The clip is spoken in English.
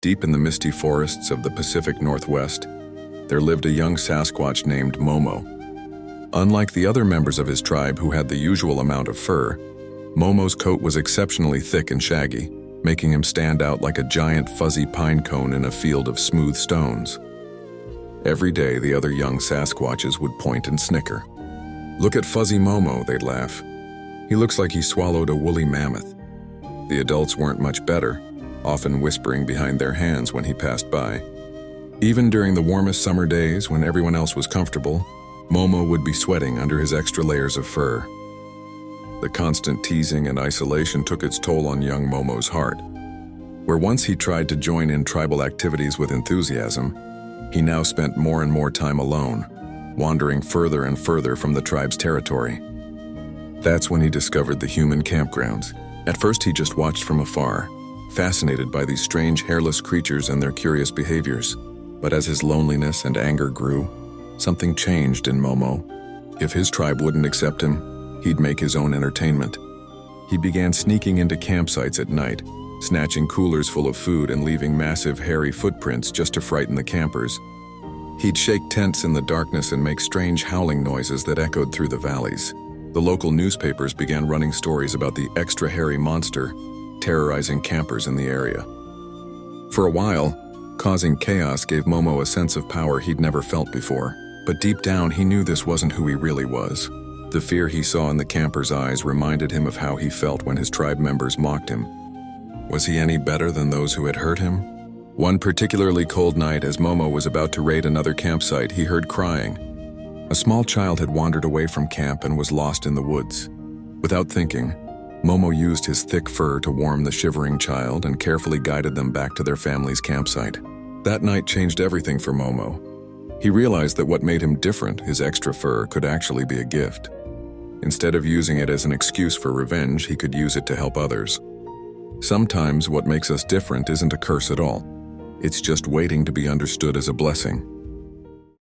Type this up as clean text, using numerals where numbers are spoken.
Deep in the misty forests of the Pacific Northwest, there lived a young sasquatch named Momo. Unlike the other members of his tribe who had the usual amount of fur, Momo's coat was exceptionally thick and shaggy, making him stand out like a giant fuzzy pine cone in a field of smooth stones. Every day, the other young sasquatches would point and snicker. "Look at fuzzy Momo," they'd laugh. "He looks like he swallowed a woolly mammoth." The adults weren't much better, often whispering behind their hands when he passed by. Even during the warmest summer days, when everyone else was comfortable, Momo would be sweating under his extra layers of fur. The constant teasing and isolation took its toll on young Momo's heart. Where once he tried to join in tribal activities with enthusiasm, he now spent more and more time alone, wandering further and further from the tribe's territory. That's when he discovered the human campgrounds. At first, he just watched from afar, fascinated by these strange hairless creatures and their curious behaviors. But as his loneliness and anger grew, something changed in Momo. If his tribe wouldn't accept him, he'd make his own entertainment. He began sneaking into campsites at night, snatching coolers full of food and leaving massive hairy footprints just to frighten the campers. He'd shake tents in the darkness and make strange howling noises that echoed through the valleys. The local newspapers began running stories about the extra hairy monster terrorizing campers in the area. For a while, causing chaos gave Momo a sense of power he'd never felt before. But deep down, he knew this wasn't who he really was. The fear he saw in the campers' eyes reminded him of how he felt when his tribe members mocked him. Was he any better than those who had hurt him? One particularly cold night, as Momo was about to raid another campsite, he heard crying. A small child had wandered away from camp and was lost in the woods. Without thinking, Momo used his thick fur to warm the shivering child and carefully guided them back to their family's campsite. That night changed everything for Momo. He realized that what made him different, his extra fur, could actually be a gift. Instead of using it as an excuse for revenge, he could use it to help others. Sometimes what makes us different isn't a curse at all. It's just waiting to be understood as a blessing.